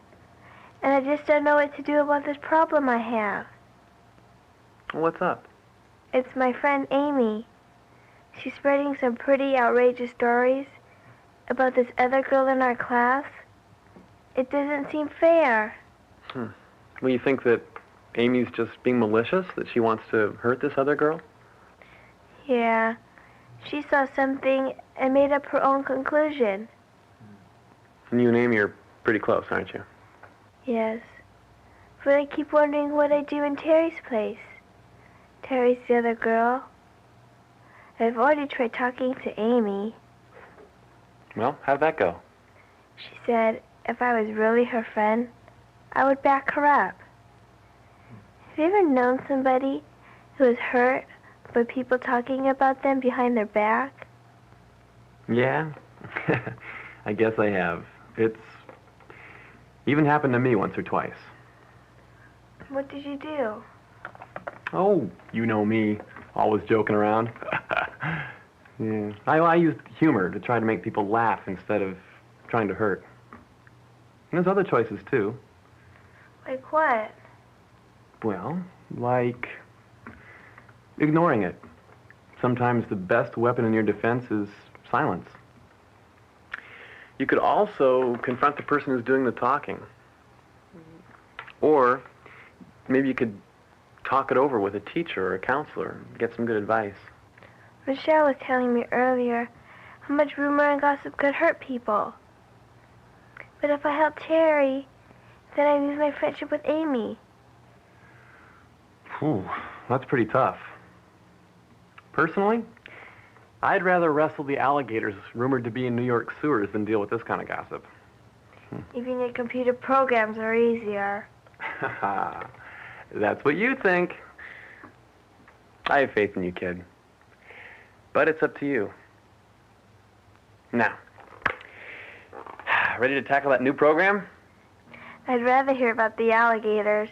And I just don't know what to do about this problem I have. What's up? It's my friend Amy. She's spreading some pretty outrageous stories about this other girl in our class. It doesn't seem fair. Well, you think that Amy's just being malicious, that she wants to hurt this other girl? Yeah. She saw something and made up her own conclusion. And you and Amy are pretty close, aren't you? Yes. But I keep wondering what I do in Terry's place. Terry's the other girl. I've already tried talking to Amy. Well, how'd that go? She said if I was really her friend, I would back her up. Have you ever known somebody who was hurt by people talking about them behind their back? Yeah, I guess I have. It's even happened to me once or twice. What did you do? Oh, you know me, always joking around. Yeah, I used humor to try to make people laugh instead of trying to hurt. And there's other choices, too. Like what? Well, like ignoring it. Sometimes the best weapon in your defense is silence. You could also confront the person who's doing the talking. Or maybe you could talk it over with a teacher or a counselor and get some good advice. Rochelle was telling me earlier how much rumor and gossip could hurt people. But if I help Terry, then I lose my friendship with Amy. Ooh, that's pretty tough. Personally, I'd rather wrestle the alligators rumored to be in New York sewers than deal with this kind of gossip. Even your computer programs are easier. That's what you think. I have faith in you, kid. But it's up to you. Now, ready to tackle that new program? I'd rather hear about the alligators.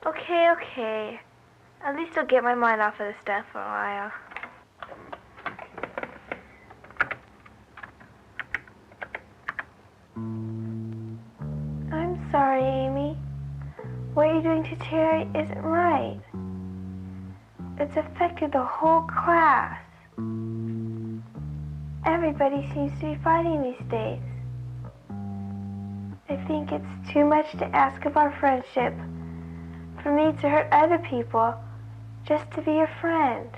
Okay. At least I'll get my mind off of this stuff for a while. I'm sorry, Amy. What you're doing to Terry isn't right. It's affected the whole class. Everybody seems to be fighting these days. I think it's too much to ask of our friendship for me to hurt other people just to be your friend.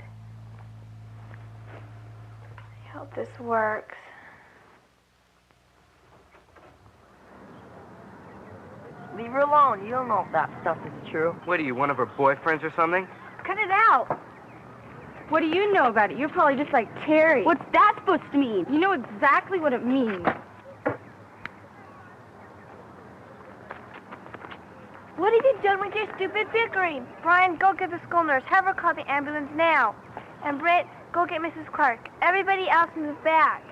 I hope this works. Leave her alone. You don't know if that stuff is true. What are you, one of her boyfriends or something? Cut it out. What do you know about it? You're probably just like Terry. What's that supposed to mean? You know exactly what it means. What have you done with your stupid bickering? Brian, go get the school nurse. Have her call the ambulance now. And Britt, go get Mrs. Clark. Everybody else move back.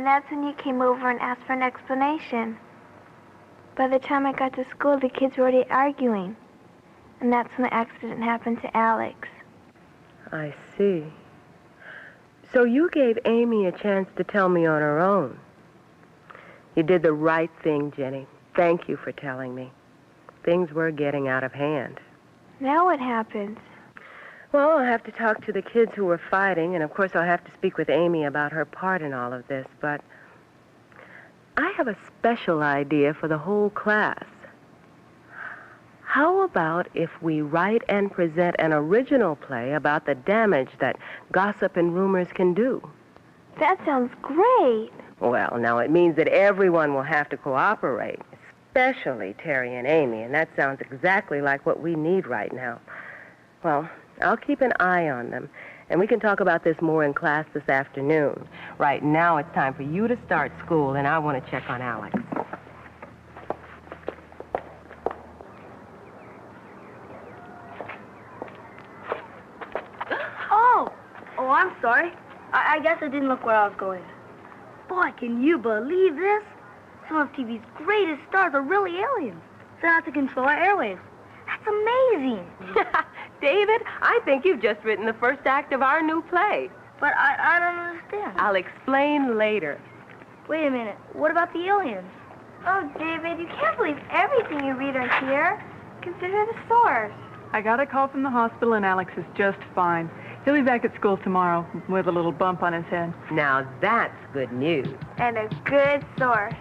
that's when you came over and asked for an explanation. By the time I got to school, the kids were already arguing. And that's when the accident happened to Alex. I see. So you gave Amy a chance to tell me on her own. You did the right thing, Jenny. Thank you for telling me. Things were getting out of hand. Now what happens? Well, I'll have to talk to the kids who were fighting, and of course I'll have to speak with Amy about her part in all of this, but I have a special idea for the whole class. How about if we write and present an original play about the damage that gossip and rumors can do? That sounds great. Well, now it means that everyone will have to cooperate, especially Terry and Amy, and that sounds exactly like what we need right now. Well, I'll keep an eye on them, and we can talk about this more in class this afternoon. Right now it's time for you to start school, and I want to check on Alex. Oh, I'm sorry. I guess I didn't look where I was going. Boy, can you believe this? Some of TV's greatest stars are really aliens. Sent out to control our airwaves. That's amazing. David, I think you've just written the first act of our new play. But I don't understand. I'll explain later. Wait a minute. What about the aliens? Oh, David, you can't believe everything you read or hear. Consider the source. I got a call from the hospital, and Alex is just fine. He'll be back at school tomorrow with a little bump on his head. Now that's good news. And a good source.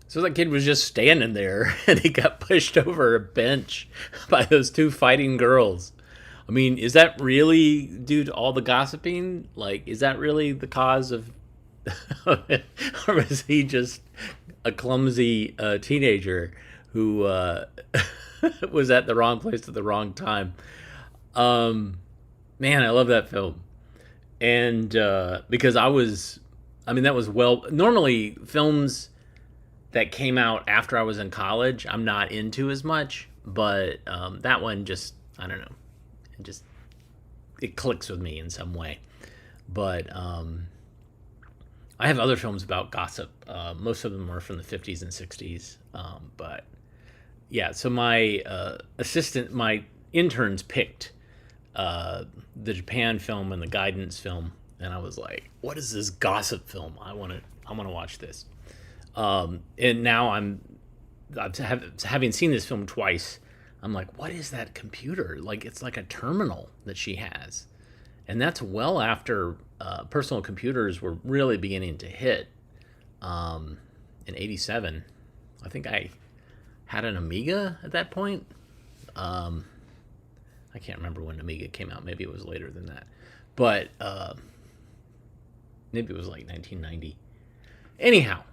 So that kid was just standing there, and he got pushed over a bench by those two fighting girls. I mean, is that really due to all the gossiping? Like, is that really the cause of... or is he just a clumsy teenager who was at the wrong place at the wrong time? Man, I love that film. And because that was normally films that came out after I was in college, I'm not into as much, but that one just, I don't know, it clicks with me in some way. But I have other films about gossip. Most of them are from the 50s and 60s. But yeah, so my my interns picked the Japan film and the Guidance film, and I was like, what is this gossip film? I want to watch this. And now having seen this film twice, I'm like, what is that computer? Like, it's like a terminal that she has. And that's well after personal computers were really beginning to hit. In 87, I think I had an Amiga at that point. I can't remember when Amiga came out. Maybe it was later than that. But maybe it was like 1990. Anyhow.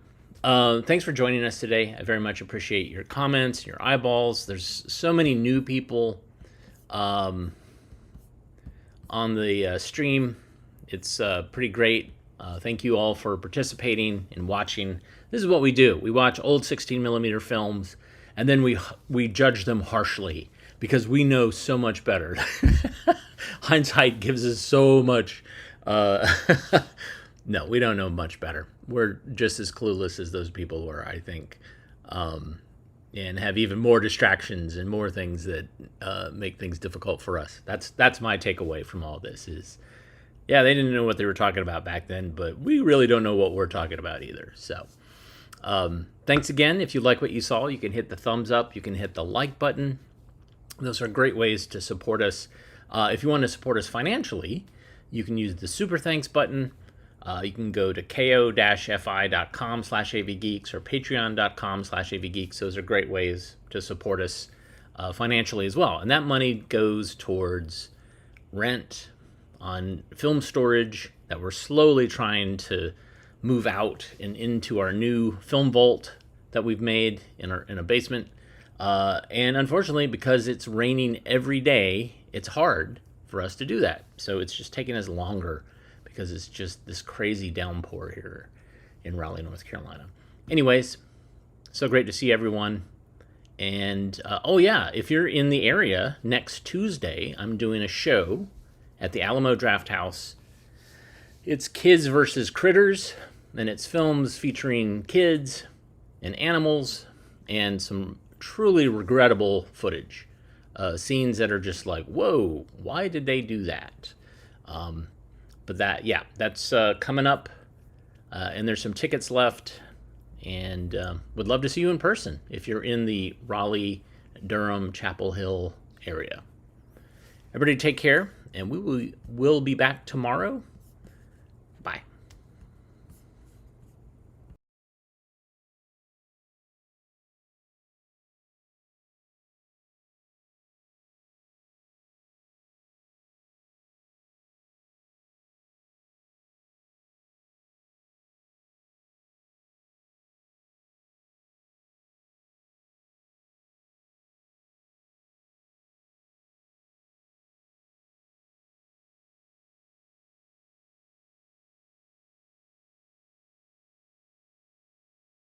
Thanks for joining us today. I very much appreciate your comments, your eyeballs. There's so many new people on the stream. It's pretty great. Thank you all for participating and watching. This is what we do. We watch old 16mm films, and then we judge them harshly because we know so much better. Hindsight gives us so much... No, we don't know much better. We're just as clueless as those people were, I think, and have even more distractions and more things that make things difficult for us. That's my takeaway from all this is, yeah, they didn't know what they were talking about back then, but we really don't know what we're talking about either. So thanks again. If you like what you saw, you can hit the thumbs up. You can hit the like button. Those are great ways to support us. If you want to support us financially, you can use the super thanks button. You can go to ko-fi.com/avgeeks or patreon.com/avgeeks. Those are great ways to support us. financially as well. And that money goes towards rent on film storage that we're slowly trying to move out and into our new film vault that we've made in a basement. And unfortunately, because it's raining every day, it's hard for us to do that. So it's just taking us longer because it's just this crazy downpour here in Raleigh, North Carolina. Anyways, so great to see everyone. And, oh yeah, if you're in the area, next Tuesday, I'm doing a show at the Alamo Draft House. It's Kids versus Critters, and it's films featuring kids and animals and some truly regrettable footage. Scenes that are just like, whoa, why did they do that? But that's coming up, and there's some tickets left, and would love to see you in person if you're in the Raleigh, Durham, Chapel Hill area. Everybody take care, and we will be back tomorrow